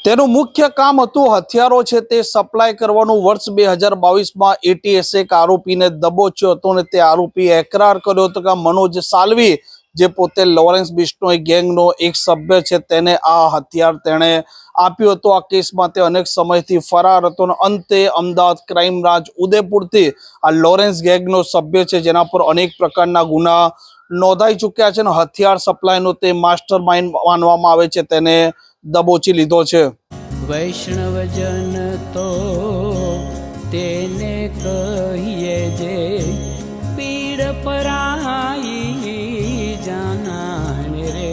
તેનું મુખ્ય કામ હતું હથિયારો છે તે સપ્લાય કરવાનું। વર્ષ 2022 એટીએસે એક આરોપીને દબોચ્યો હતો અને તે આરોપીએ એકરાર કર્યો હતો કે મનોજ સાલવી જે પોતે લોરેન્સ બિશ્નોઈ ગેંગનો એક સભ્ય છે તેને આ હથિયાર તેણે આપ્યું હતું। આ કેસમાં તે અનેક સમયથી ફરાર હતો અને અંતે અમદાવાદ ક્રાઇમ બ્રાન્ચ ઉદયપુરથી આ લોરેન્સ ગેંગનો સભ્ય છે જેના પર અનેક પ્રકારના ગુના નોંધાઈ ચૂક્યા છે અને હથિયાર સપ્લાયનો તે માસ્ટર માઇન્ડ માનવામાં આવે છે તેને દબોચી લીધો છે। વૈષ્ણવજન તો તેને કહીએ જે પીડ પરાઈ જાનાને રે।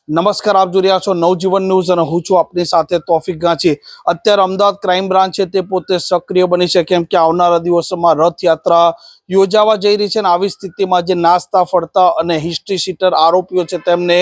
નમસ્કાર, આપ જોઈ રહ્યા છો નવજીવન ન્યૂઝ અને હું છું આપની સાથે તોફિક ગાંચી। અત્યારે અમદાવાદ ક્રાઇમ બ્રાન્ચ છે તે પોતે સક્રિય બની છે કેમ કે આવનારા દિવસોમાં રથયાત્રા યોજાવા જઈ રહી છે અને આવી સ્થિતિમાં જે નાસ્તા ફરતા અને હિસ્ટ્રી શીટર આરોપીઓ છે તેમને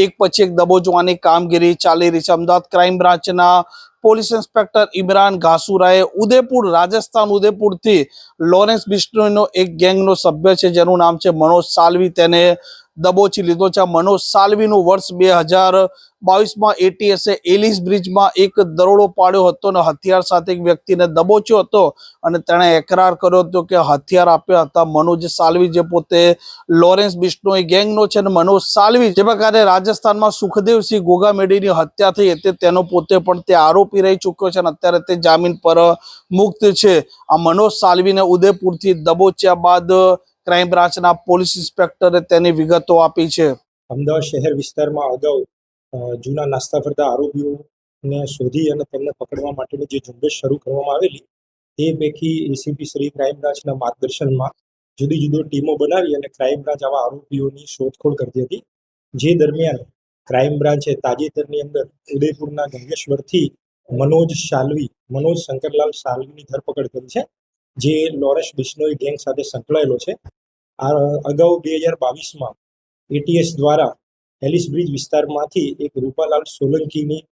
એક પછી એક દબોચવાની કામગીરી ચાલી રહી છે। અમદાવાદ ક્રાઇમ બ્રાન્ચના પોલીસ ઇન્સ્પેક્ટર ઇમરાન ઘાસુરાએ ઉદયપુર રાજસ્થાન ઉદયપુરથી લોરેન્સ બિશ્નોઈનો એક ગેંગનો સભ્ય છે જેનું નામ છે મનોજ સાલવી તેને દબોચી લીધો છે। મનોજ સાલવીનું વર્ષ 2022 એટીએસે એલિસ બ્રિજમાં એક દરોડો પાડ્યો હતો અને હથિયાર સાથે એક વ્યક્તિને દબોચ્યો હતો અને તેણે એકરાર કર્યો હતો કે હથિયાર આપ્યા હતા મનોજ સાલવી જે પોતે લોરેન્સ બિશ્નોઈ ગેંગનો છે। અને મનોજ સાલવી જે પ્રકારે રાજસ્થાનમાં સુખદેવસિંહ ગોગામેડીની હત્યા થઈ હતી તેનો પોતે પણ તે આરોપી રહી ચૂક્યો છે અને અત્યારે તે જામીન પર મુક્ત છે। આ મનોજ સાલવીને ઉદયપુરથી દબોચ્યા બાદ ક્રાઇમ બ્રાન્ચના પોલીસ ઇન્સ્પેક્ટરે તેની વિગતો આપી છે। અમદાવાદ શહેર વિસ્તારમાં અગાઉ જૂના નાસ્તા ફરતા આરોપીઓને શોધી અને તેમને પકડવા માટેની જે ઝુંબેશ શરૂ કરવામાં આવેલી તે પૈકી એસીપી શ્રી ક્રાઇમ બ્રાન્ચના માર્ગદર્શનમાં જુદી જુદી ટીમો બનાવી અને ક્રાઇમ બ્રાન્ચ આવા આરોપીઓની શોધખોળ કરતી હતી। જે દરમિયાન ક્રાઇમ બ્રાન્ચે તાજેતરની અંદર ઉદયપુરના ગંગેશ્વરથી મનોજ શંકરલાલ સાલવીની ધરપકડ કરી છે જે લોરેન્સ બિશ્નોઈ ગેંગ સાથે સંકળાયેલો છે। આ અગાઉ 2022 એટીએસ દ્વારા એલિસ બ્રિજ વિસ્તારમાંથી એક રૂપાલાલ સોલંકીની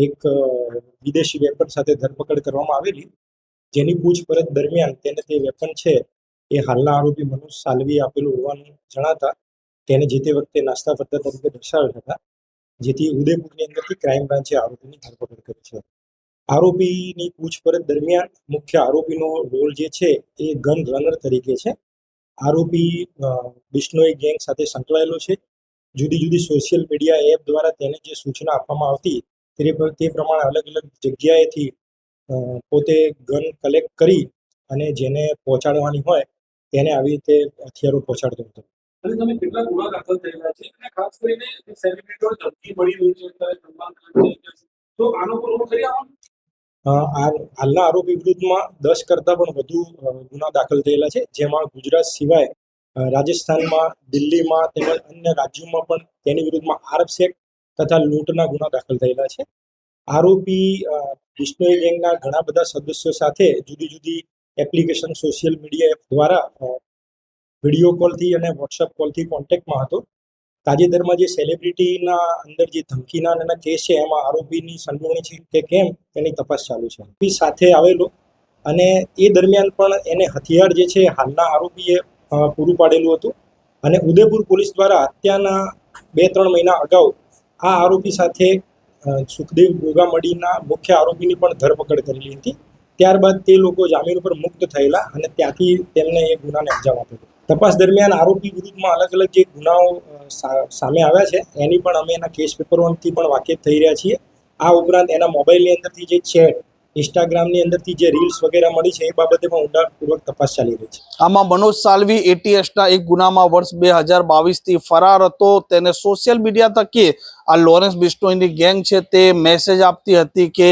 એક વિદેશી વેપન સાથે ધરપકડ કરવામાં આવેલી જેની પૂછપરછ દરમિયાન તેને તે વેપન છે એ હાલના આરોપી મનોજ સાલવીએ આપેલું હોવાનું જણાતા તેને જે તે વખતે નાસ્તા ફરતા તરીકે દર્શાવ્યા હતા જેથી ઉદયપુરની અંદરથી ક્રાઇમ બ્રાન્ચે આરોપીની ધરપકડ કરી છે। આરોપીની પૂછપરછ દરમિયાન મુખ્ય આરોપીનો રોલ જે છે એ ગન રનર તરીકે છે। આરોપી બિશ્નોઈ ગેંગ સાથે સંકળાયેલો છે। જુદી જુદી સોશિયલ મીડિયા એપ દ્વારા તેને જે સૂચના આપવામાં આવતી તે પ્રમાણે અલગ અલગ જગ્યાએથી પોતે ગન કલેક્ટ કરી અને જેને પહોંચાડવાની હોય તેને આવી રીતે હથિયારો પહોંચાડતો હતો। તમે કેટલા ગુના દાખલ થયેલા છે અને ખાસ કરીને સેલિબ્રિટીઓ ધમકી મળી રહી છે તો આનો પૂરો કરી આવવાનું હાલના આરોપી વિરુદ્ધમાં 10 કરતાં પણ વધુ ગુના દાખલ થયેલા છે જેમાં ગુજરાત સિવાય રાજસ્થાનમાં, દિલ્હીમાં તેમજ અન્ય રાજ્યોમાં પણ તેની વિરુદ્ધમાં આર્મ્સ એક્ટ તથા લૂંટના ગુના દાખલ થયેલા છે। આરોપી બિશ્નોઈ ગેંગના ઘણા બધા સદસ્યો સાથે જુદી જુદી એપ્લિકેશન સોશિયલ મીડિયા એપ દ્વારા વિડીયો કોલથી અને વોટ્સઅપ કોલથી કોન્ટેક્ટમાં હતો। તાજેતરમાં જે સેલિબ્રિટીના અંદર જે ધમકીના કેસ છે એમાં આરોપીની સંડોવણી છે કે કેમ તેની તપાસ ચાલુ છે। આરોપી સાથે આવેલો અને એ દરમિયાન પણ એને હથિયાર જે છે હાલના આરોપીએ પૂરું પાડેલું હતું અને ઉદયપુર પોલીસ દ્વારા હત્યાના 2-3 મહિના અગાઉ આ આરોપી સાથે સુખદેવ ગોગામડીના મુખ્ય આરોપીની પણ ધરપકડ કરેલી હતી। ત્યારબાદ તે લોકો જામીન ઉપર મુક્ત થયેલા અને ત્યાંથી તેમને એ ગુનાને અંજામ આપ્યો। તપાસ દરમિયાન આરોપી વિરુદ્ધમાં અલગ અલગ જે ગુનાઓ સામે આવ્યા છે એની પણ અમે એના કેસ પેપરોથી પણ વાકેફ થઈ રહ્યા છીએ। આ ઉપરાંત એના મોબાઈલની અંદરથી જે ચેટ, ઇન્સ્ટાગ્રામની અંદરથી જે રીલ્સ વગેરે મળી છે એ બાબતે પણ ઊંડાણપૂર્વક તપાસ ચાલી રહી છે। આમાં મનોજ સાલવી એટીએસના એક ગુનામાં વર્ષ 2022થી ફરાર હતો। તેને સોશિયલ મીડિયા થકી આ લોરેન્સ બિશ્નોઈની ગેંગ છે તે મેસેજ આપતી હતી કે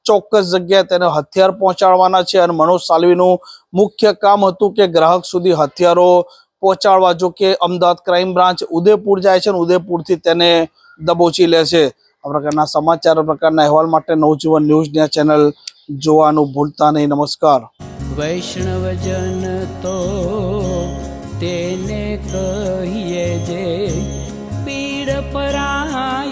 ચોક્કસ જગ્યાએ તેને હથિયાર પહોંચાડવાના છે અને મનોજ સાલવીનું મુખ્ય કામ હતું કે ગ્રાહક સુધી હથિયારો પહોંચાડવા। જો કે અમદાવાદ ક્રાઇમ બ્રાન્ચ ઉદયપુર જાય છે અને ઉદયપુરથી તેને દબોચી લે છે। આ પ્રકારના સમાચાર, આ પ્રકારના અહેવાલ માટે નવજીવન ન્યૂઝની ચેનલ જોવાનું ભૂલતા નહીં। નમસ્કાર। વૈષ્ણવજન તો તેને કહીએ જે પીડ પરાઈ